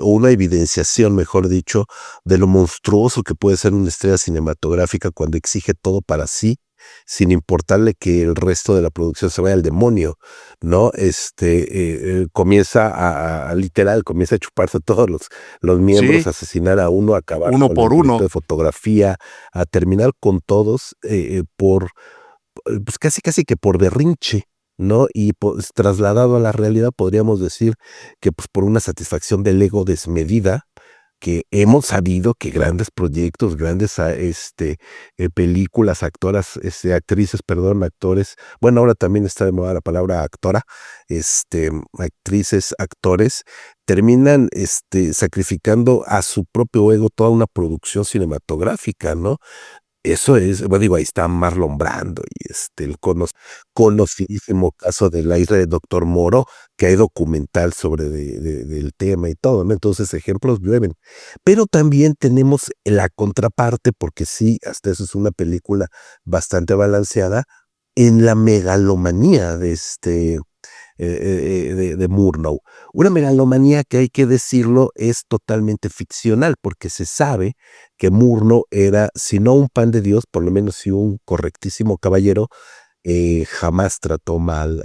o una evidenciación, mejor dicho, de lo monstruoso que puede ser una estrella cinematográfica cuando exige todo para sí, sin importarle que el resto de la producción se vaya al demonio, ¿no? Comienza literal, comienza a chuparse a todos los miembros, Sí, a asesinar a uno, a acabar uno con el por director uno. de fotografía, a terminar con todos, pues casi que por berrinche, ¿no? Y pues trasladado a la realidad podríamos decir que pues por una satisfacción del ego desmedida, que hemos sabido que grandes proyectos, grandes películas, actrices, perdón, actores, bueno, ahora también está de moda la palabra actora, actrices, actores, terminan sacrificando a su propio ego toda una producción cinematográfica, ¿no? Eso es, bueno, digo, ahí está Marlon Brando y el conocidísimo caso de la isla de Doctor Moro, que hay documental sobre del tema y todo, ¿no? Entonces, ejemplos llueven. Pero también tenemos la contraparte, porque sí, hasta eso es una película bastante balanceada, en la megalomanía de Murnau. Una megalomanía que hay que decirlo es totalmente ficcional, porque se sabe que Murnau era, si no un pan de Dios, por lo menos sí un correctísimo caballero. Jamás trató mal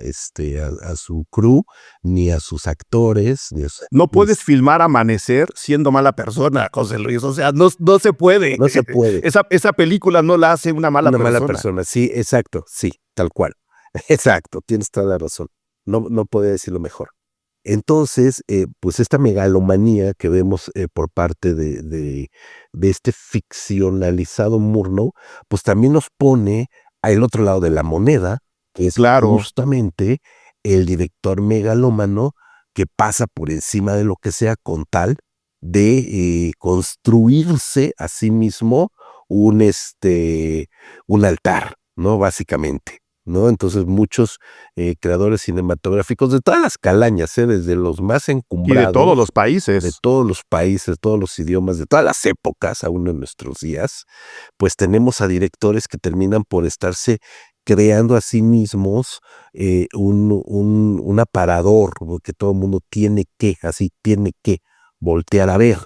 a su crew, ni a sus actores, ni a sus No puedes actrices. filmar Amanecer siendo mala persona, José Luis. O sea, no, no se puede. No se puede. Esa película no la hace una mala Una mala persona. persona, sí, exacto, sí, tal cual. Exacto, tienes toda la razón. No podía decirlo mejor. Entonces, pues esta megalomanía que vemos por parte de este ficcionalizado Murnau, pues también nos pone al otro lado de la moneda, que es Claro. justamente el director megalómano que pasa por encima de lo que sea con tal de construirse a sí mismo un, un altar, ¿no? Básicamente. ¿No? Entonces muchos creadores cinematográficos de todas las calañas, desde los más Y de todos encumbrados, los de países. todos los países, todos los idiomas, de todas las épocas, aún en nuestros días, pues tenemos a directores que terminan por estarse creando a sí mismos un aparador, ¿no? Que todo el mundo tiene que voltear a ver,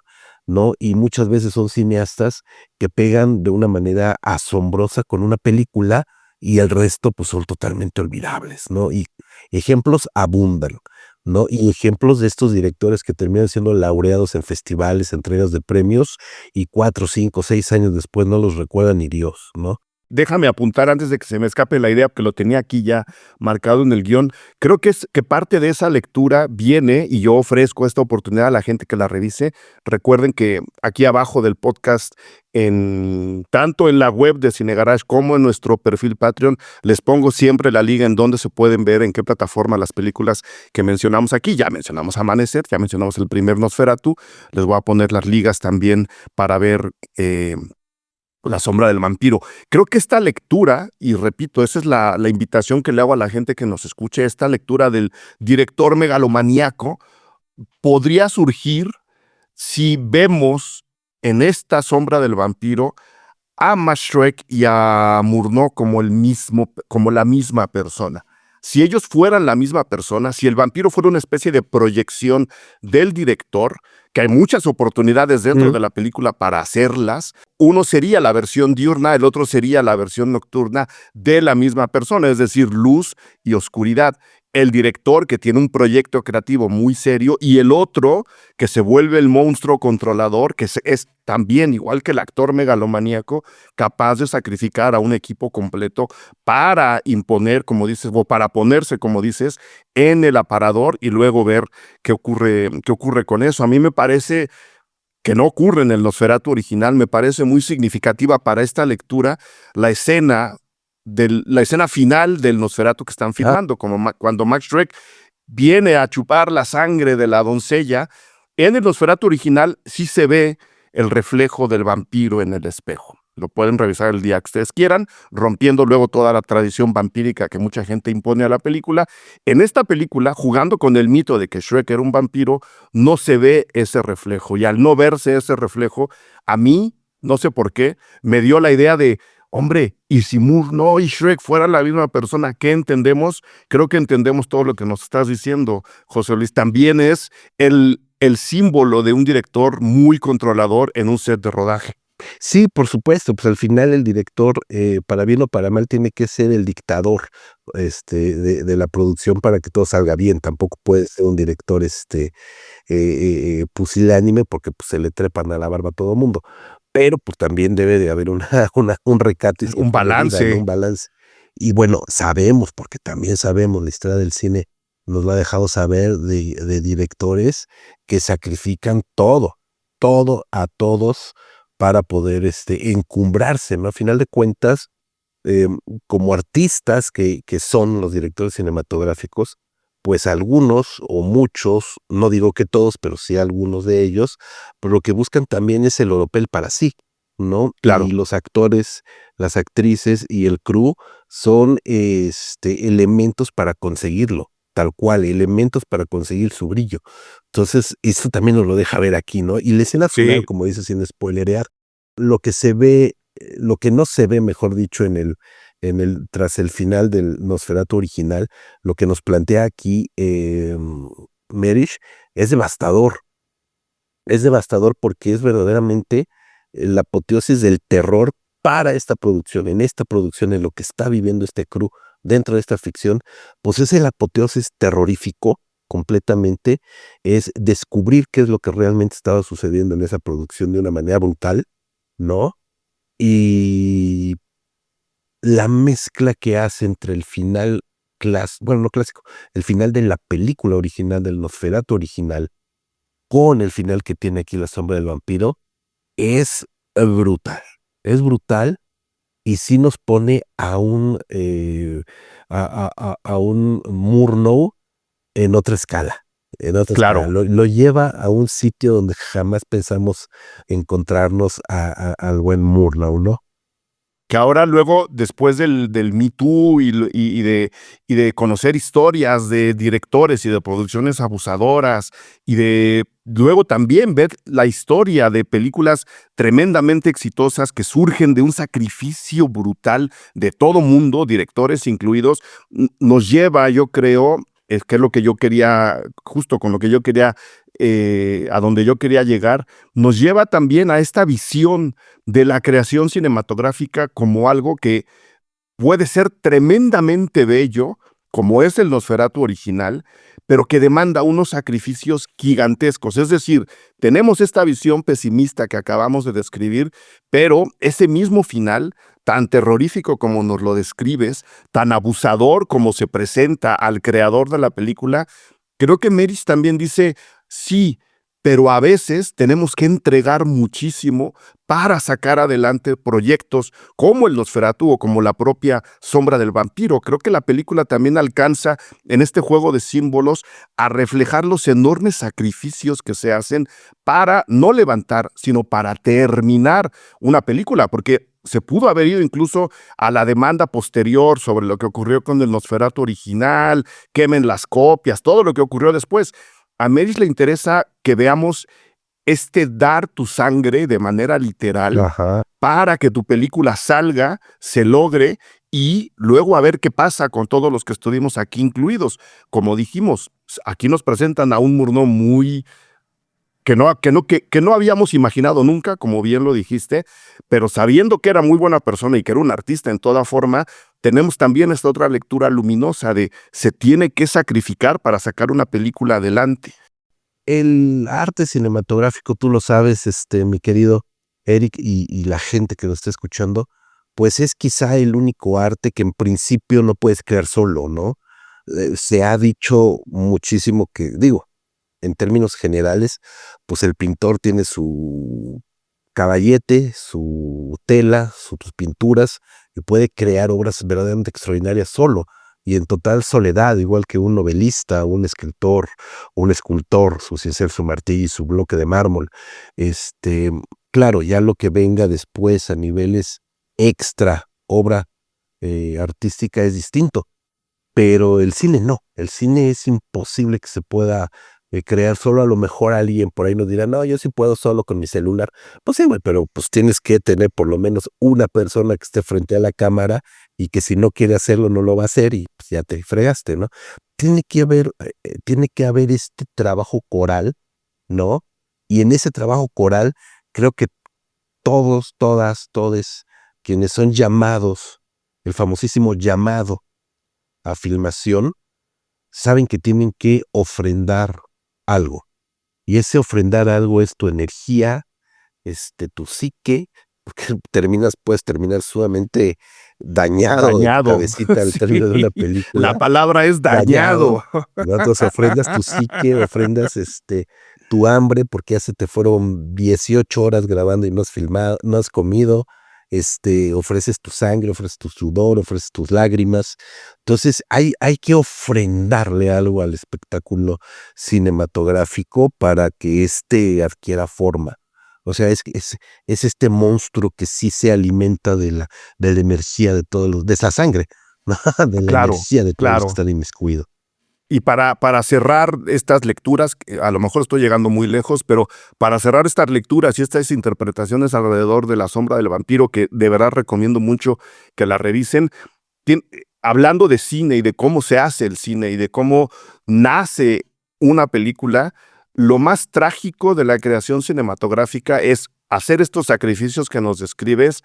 ¿no? Y muchas veces son cineastas que pegan de una manera asombrosa con una película y el resto pues son totalmente olvidables, ¿no? Y ejemplos abundan, ¿no? Y ejemplos de estos directores que terminan siendo laureados en festivales, entregas de premios y 4, 5, 6 años después no los recuerda ni Dios, ¿no? Déjame apuntar antes de que se me escape la idea, porque lo tenía aquí ya marcado en el guión. Creo que es que parte de esa lectura viene, y yo ofrezco esta oportunidad a la gente que la revise. Recuerden que aquí abajo del podcast, tanto en la web de Cine Garage como en nuestro perfil Patreon, les pongo siempre la liga en donde se pueden ver, en qué plataforma las películas que mencionamos aquí. Ya mencionamos Amanecer, ya mencionamos el primer Nosferatu. Les voy a poner las ligas también para ver La sombra del vampiro. Creo que esta lectura, y repito, esa es la invitación que le hago a la gente que nos escuche, esta lectura del director megalomaníaco podría surgir si vemos en esta sombra del vampiro a Mashrek y a Murnau como como la misma persona. Si ellos fueran la misma persona, si el vampiro fuera una especie de proyección del director, que hay muchas oportunidades dentro Mm. de la película para hacerlas, uno sería la versión diurna, el otro sería la versión nocturna de la misma persona, es decir, luz y oscuridad. el director que tiene un proyecto creativo muy serio y el otro que se vuelve el monstruo controlador, que es también, igual que el actor megalomaníaco, capaz de sacrificar a un equipo completo para imponer, como dices, o para ponerse, como dices, en el aparador y luego ver qué ocurre con eso. A mí me parece que no ocurre en el Nosferatu original, me parece muy significativa para esta lectura la escena la escena final del Nosferatu que están Ah, filmando, como cuando Max Schreck viene a chupar la sangre de la doncella. En el Nosferatu original sí se ve el reflejo del vampiro en el espejo. Lo pueden revisar el día que ustedes quieran, rompiendo luego toda la tradición vampírica que mucha gente impone a la película. En esta película, jugando con el mito de que Shrek era un vampiro, no se ve ese reflejo. Y al no verse ese reflejo, a mí, no sé por qué, me dio la idea de, hombre, y si Murnau y Shrek fueran la misma persona, ¿qué entendemos? Creo que entendemos todo lo que nos estás diciendo, José Luis. También es el símbolo de un director muy controlador en un set de rodaje. sí, por supuesto, pues al final el director, para bien o para mal, tiene que ser el dictador, de la producción para que todo salga bien. Tampoco puede ser un director, pusilánime, porque, pues, se le trepan a la barba a todo mundo. Pero, pues, también debe de haber una un recato y Un cierta medida, ¿no? balance. Un balance. Y bueno, sabemos, porque también sabemos, la historia del cine nos lo ha dejado saber de directores que sacrifican todo, todo a todos para poder, encumbrarse, ¿no? A final de cuentas, como artistas que son los directores cinematográficos, pues algunos o muchos, no digo que todos, pero sí algunos de ellos, pues lo que buscan también es el oropel para sí, ¿no? Y Claro. los actores, las actrices y el crew son, elementos para conseguirlo, tal cual, elementos para conseguir su brillo. Entonces, eso también nos lo deja ver aquí, ¿no? Y la escena final, Sí, como dices, sin spoilerear, lo que se ve, lo que no se ve, mejor dicho, tras el final del Nosferatu original, lo que nos plantea aquí, Merish, es devastador. Es devastador porque es verdaderamente la apoteosis del terror para esta producción. En esta producción, en lo que está viviendo este crew dentro de esta ficción, pues es el apoteosis terrorífico completamente, es descubrir qué es lo que realmente estaba sucediendo en esa producción de una manera brutal, ¿no? Y la mezcla que hace entre el final bueno, no clásico, el final de la película original, del Nosferatu original, con el final que tiene aquí La sombra del vampiro, es brutal. Es brutal y sí nos pone a un Murnau en otra escala. claro. Lo lleva a un sitio donde jamás pensamos encontrarnos al buen Murnau, ¿no? Que ahora luego, después del Me Too y de conocer historias de directores y de producciones abusadoras y de luego también ver la historia de películas tremendamente exitosas que surgen de un sacrificio brutal de todo mundo, directores incluidos, nos lleva, yo creo, es que es lo que yo quería, justo con lo que yo quería, a donde yo quería llegar, nos lleva también a esta visión de la creación cinematográfica como algo que puede ser tremendamente bello, como es el Nosferatu original, pero que demanda unos sacrificios gigantescos. Es decir, tenemos esta visión pesimista que acabamos de describir, pero ese mismo final, tan terrorífico como nos lo describes, tan abusador como se presenta al creador de la película, creo que Meris también dice, sí, pero a veces tenemos que entregar muchísimo para sacar adelante proyectos como el Nosferatu o como la propia Sombra del Vampiro. Creo que la película también alcanza en este juego de símbolos a reflejar los enormes sacrificios que se hacen para no levantar, sino para terminar una película, porque se pudo haber ido incluso a la demanda posterior sobre lo que ocurrió con el Nosferatu original, quemen las copias, todo lo que ocurrió después. A Meris le interesa que veamos dar tu sangre de manera literal Ajá. para que tu película salga, se logre y luego a ver qué pasa con todos los que estuvimos aquí incluidos. Como dijimos, aquí nos presentan a un Murnau muy que no habíamos imaginado nunca, como bien lo dijiste, pero sabiendo que era muy buena persona y que era un artista en toda forma, tenemos también esta otra lectura luminosa de se tiene que sacrificar para sacar una película adelante. El arte cinematográfico, tú lo sabes, mi querido Eric, y la gente que lo está escuchando, pues es quizá el único arte que en principio no puedes crear solo, ¿no? Se ha dicho muchísimo que, digo, en términos generales, pues el pintor tiene su caballete, su tela, sus pinturas, y puede crear obras verdaderamente extraordinarias solo y en total soledad, igual que un novelista, un escritor, un escultor, su cincel, su martillo y su bloque de mármol. Este, claro, ya lo que venga después a niveles extra, obra artística es distinto, pero el cine no. El cine es imposible que se pueda crear solo. A lo mejor alguien por ahí nos dirá, no, yo sí puedo solo con mi celular. Pues sí, güey, pero pues tienes que tener por lo menos una persona que esté frente a la cámara y que si no quiere hacerlo no lo va a hacer y pues ya te fregaste, ¿no? Tiene que haber este trabajo coral, ¿no? Y en ese trabajo coral creo que todos, todas, todes quienes son llamados, el famosísimo llamado a filmación, saben que tienen que ofrendar algo. Y ese ofrendar algo es tu energía, tu psique, porque puedes terminar sumamente dañado de tu Dañado. cabecita al término de Sí, una la película, palabra es dañado, dañado. ¿no? Entonces ofrendas tu psique, ofrendas tu hambre, porque ya se te fueron 18 horas grabando y no has filmado, no has comido, ofreces tu sangre, ofreces tu sudor, ofreces tus lágrimas. Entonces hay que ofrendarle algo al espectáculo cinematográfico para que adquiera forma. O sea, es este monstruo que sí se alimenta de la energía de esa sangre, ¿no? De la Claro, energía de todos los que claro. están inmiscuidos. Y para cerrar estas lecturas, que a lo mejor estoy llegando muy lejos, pero para cerrar estas lecturas y estas interpretaciones alrededor de La sombra del vampiro, que de verdad recomiendo mucho que la revisen, hablando de cine y de cómo se hace el cine y de cómo nace una película, lo más trágico de la creación cinematográfica es hacer estos sacrificios que nos describes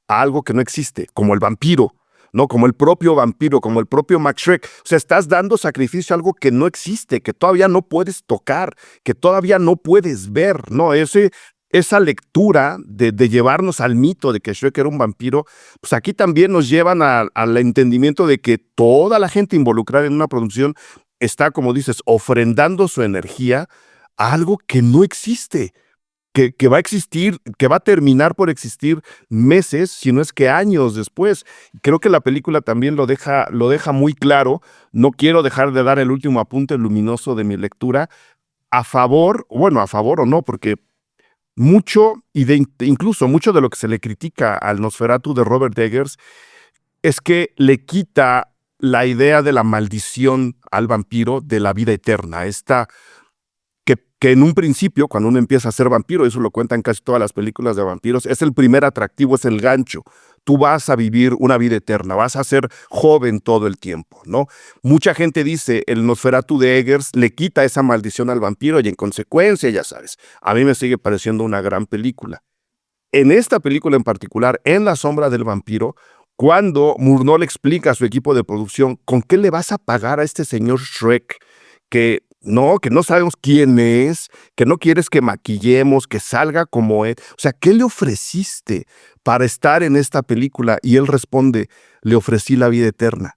a algo que no existe, como el vampiro, ¿no? Como el propio vampiro, como el propio Max Schreck. O sea, estás dando sacrificio a algo que no existe, que todavía no puedes tocar, que todavía no puedes ver, ¿no? Esa lectura de llevarnos al mito de que Shrek era un vampiro, pues aquí también nos llevan al entendimiento de que toda la gente involucrada en una producción está, como dices, ofrendando su energía a algo que no existe, que va a existir, que va a terminar por existir meses, si no es que años después. Creo que la película también lo deja muy claro. No quiero dejar de dar el último apunte luminoso de mi lectura, a favor o no, porque incluso mucho de lo que se le critica al Nosferatu de Robert Eggers es que le quita la idea de la maldición al vampiro de la vida eterna. Que en un principio, cuando uno empieza a ser vampiro, eso lo cuentan casi todas las películas de vampiros, es el primer atractivo, es el gancho. Tú vas a vivir una vida eterna, vas a ser joven todo el tiempo, ¿no? Mucha gente dice, el Nosferatu de Eggers le quita esa maldición al vampiro y en consecuencia, ya sabes, a mí me sigue pareciendo una gran película. En esta película en particular, en La sombra del vampiro, cuando Murnau le explica a su equipo de producción con qué le vas a pagar a este señor Shrek, que no sabemos quién es, que no quieres que maquillemos, que salga como él. O sea, ¿qué le ofreciste para estar en esta película? Y él responde, le ofrecí la vida eterna.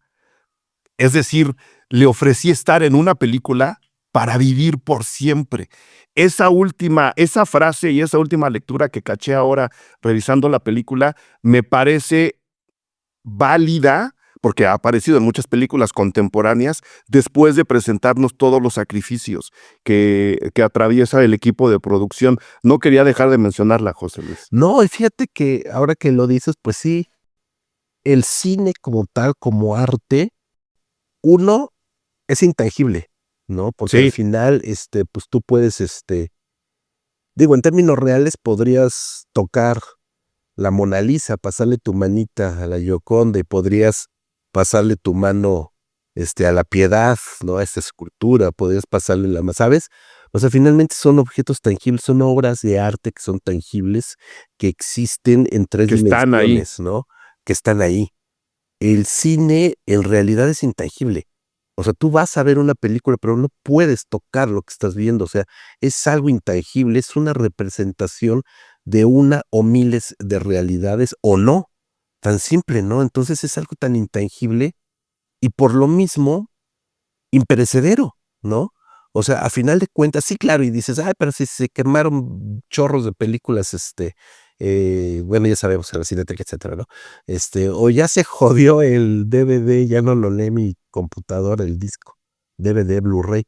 Es decir, le ofrecí estar en una película para vivir por siempre. Esa frase y esa última lectura que caché ahora revisando la película me parece válida porque ha aparecido en muchas películas contemporáneas después de presentarnos todos los sacrificios que atraviesa el equipo de producción. No quería dejar de mencionarla, José Luis. No, y fíjate que ahora que lo dices, pues sí, el cine como tal, como arte, uno es intangible, ¿no? Porque al Sí, final, pues tú puedes, digo, en términos reales podrías tocar la Mona Lisa, pasarle tu manita a la Gioconda y podrías pasarle tu mano, a la Piedad, ¿no? A esta escultura, podrías pasarle la mano, ¿sabes? O sea, finalmente son objetos tangibles, son obras de arte que son tangibles, que existen en 3 Que están ahí. dimensiones, ¿no? Que están ahí. El cine en realidad es intangible. O sea, tú vas a ver una película, pero no puedes tocar lo que estás viendo. O sea, es algo intangible, es una representación de una o miles de realidades o no. Tan simple, ¿no? Entonces es algo tan intangible y por lo mismo imperecedero, ¿no? O sea, a final de cuentas, sí, claro, y dices, ay, pero si se quemaron chorros de películas, bueno, ya sabemos, en la Cineteca, etcétera, ¿no? O ya se jodió el DVD, ya no lo lee mi computadora, el disco, DVD, Blu-ray.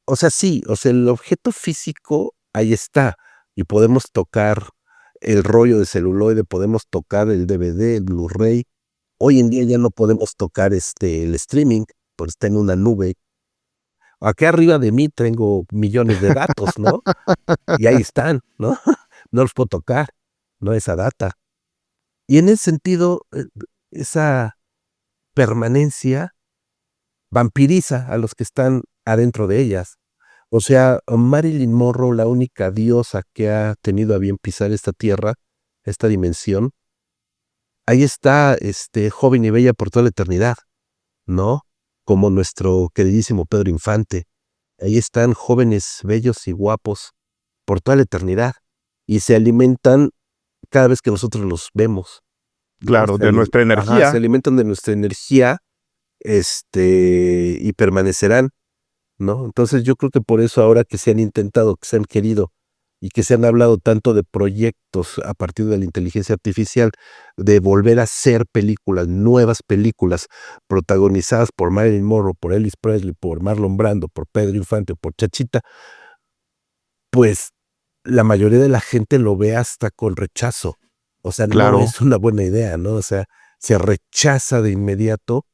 O sea, sí, o sea, el objeto físico ahí está, y podemos tocar el rollo de celuloide, podemos tocar el DVD, el Blu-ray. Hoy en día ya no podemos tocar, el streaming, porque está en una nube. Aquí arriba de mí tengo millones de datos, ¿no? Y ahí están, ¿no? No los puedo tocar, ¿no? Esa data. Y en ese sentido, esa permanencia vampiriza a los que están adentro de ellas. O sea, Marilyn Monroe, la única diosa que ha tenido a bien pisar esta tierra, esta dimensión, ahí está, joven y bella por toda la eternidad, ¿no? Como nuestro queridísimo Pedro Infante. Ahí están jóvenes, bellos y guapos por toda la eternidad y se alimentan cada vez que nosotros los vemos, ¿no? Claro, de nuestra Se energía. alimentan de nuestra energía, y permanecerán, ¿no? Entonces, yo creo que por eso ahora que se han intentado, que se han querido y que se han hablado tanto de proyectos a partir de la inteligencia artificial, de volver a hacer películas, nuevas películas protagonizadas por Marilyn Monroe, por Elvis Presley, por Marlon Brando, por Pedro Infante, por Chachita, pues la mayoría de la gente lo ve hasta con rechazo. O sea, no Claro. es una buena idea, ¿no? O sea, se rechaza de inmediato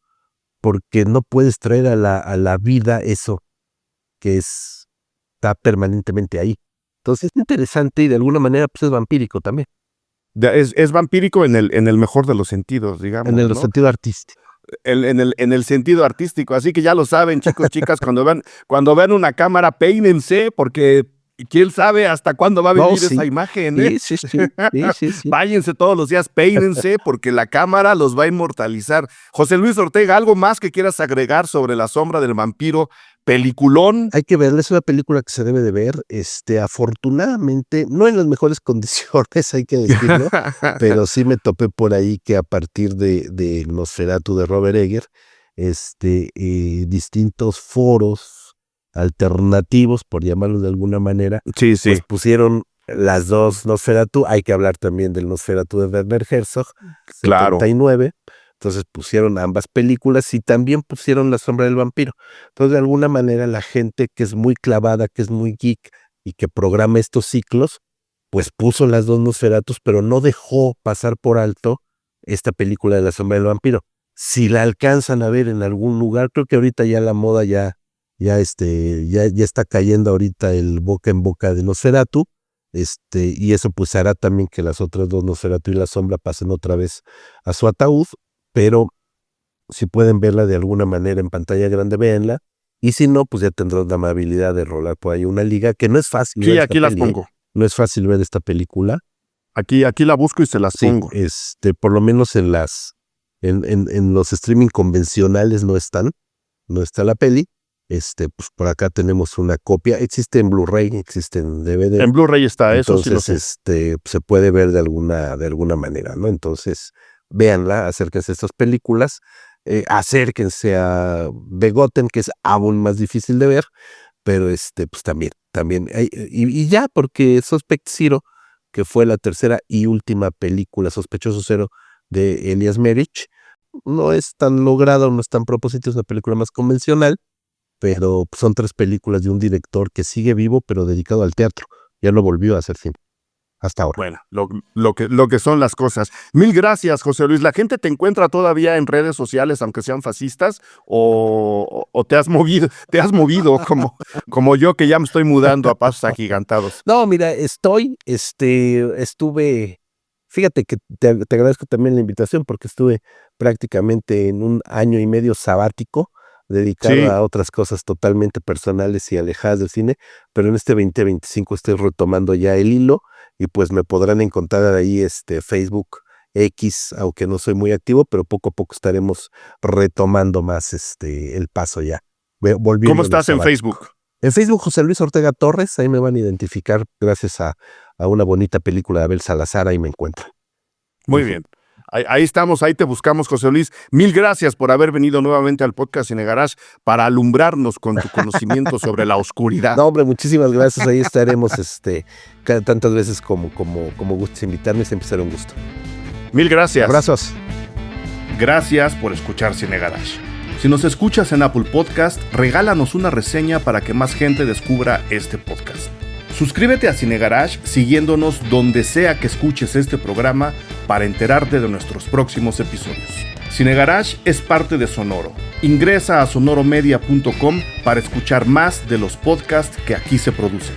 porque no puedes traer a la vida eso que está permanentemente ahí. Entonces es interesante y de alguna manera pues es vampírico también, Es vampírico en el mejor de los sentidos, en digamos, el ¿no? sentido artístico. En el sentido artístico. Así que ya lo saben, chicos, chicas, cuando vean una cámara, peínense, porque quién sabe hasta cuándo va a No, vivir esa sí, imagen, ¿eh? sí, sí, sí, sí, sí, sí. Váyanse todos los días, peínense, porque la cámara los va a inmortalizar. José Luis Ortega, ¿algo más que quieras agregar sobre La sombra del vampiro? Peliculón. Hay que verla, es una película que se debe de ver, afortunadamente, no en las mejores condiciones, hay que decirlo, pero sí me topé por ahí que a partir de Nosferatu de Robert Egger, distintos foros alternativos, por llamarlos de alguna manera, Sí, pues sí, pusieron las dos Nosferatu. Hay que hablar también del Nosferatu de Werner Herzog, claro. 79. Entonces pusieron ambas películas y también pusieron La sombra del vampiro. Entonces, de alguna manera, la gente que es muy clavada, que es muy geek y que programa estos ciclos, pues puso las dos Nosferatus, pero no dejó pasar por alto esta película de La sombra del vampiro. Si la alcanzan a ver en algún lugar, creo que ahorita ya la moda ya está cayendo ahorita el boca en boca de Nosferatu, y eso pues hará también que las otras dos Nosferatu y La sombra pasen otra vez a su ataúd, pero si pueden verla de alguna manera en pantalla grande, véanla. Y si no, pues ya tendrán la amabilidad de rolar por ahí una liga, que no es fácil ver Sí, esta aquí las peli, ¿eh? pongo. No es fácil ver esta película. Aquí la busco y se las Sí, pongo. por lo menos en los streaming convencionales no está la peli. Pues por acá tenemos una copia. Existe en Blu-ray, existe en DVD. En Blu-ray está, eso sí lo Entonces, sé. se puede ver de alguna manera, ¿no? Entonces, véanla, acérquense a estas películas, acérquense a Begotten, que es aún más difícil de ver, pero pues también, y ya, porque Suspect Zero, que fue la tercera y última película, Sospechoso Cero, de Elias Merich, no es tan lograda, no es tan propósito, es una película más convencional, pero son 3 películas de un director que sigue vivo, pero dedicado al teatro. Ya no volvió a hacer cine, hasta ahora. Bueno, lo que son las cosas. Mil gracias, José Luis. ¿La gente te encuentra todavía en redes sociales, aunque sean fascistas, o te has movido como yo, que ya me estoy mudando a pasos agigantados? No, mira, estuve, fíjate que te agradezco también la invitación porque estuve prácticamente en un año y medio sabático dedicado Sí. a otras cosas totalmente personales y alejadas del cine, pero en este 2025 estoy retomando ya el hilo y pues me podrán encontrar ahí Facebook, X, aunque no soy muy activo, pero poco a poco estaremos retomando más el paso ya, volviendo ¿Cómo a lo estás en sabático. Facebook? En Facebook, José Luis Ortega Torres, ahí me van a identificar gracias a una bonita película de Abel Salazar, ahí me encuentran. Muy Ujú. bien. Ahí estamos, ahí te buscamos, José Luis. Mil gracias por haber venido nuevamente al podcast Cine Garage para alumbrarnos con tu conocimiento sobre la oscuridad. No, hombre, muchísimas gracias. Ahí estaremos tantas veces como gustes invitarme, siempre será un gusto. Mil gracias. Abrazos. Gracias por escuchar Cine Garage. Si nos escuchas en Apple Podcast, regálanos una reseña para que más gente descubra este podcast. Suscríbete a Cine Garage siguiéndonos donde sea que escuches este programa para enterarte de nuestros próximos episodios. Cine Garage es parte de Sonoro. Ingresa a sonoromedia.com para escuchar más de los podcasts que aquí se producen.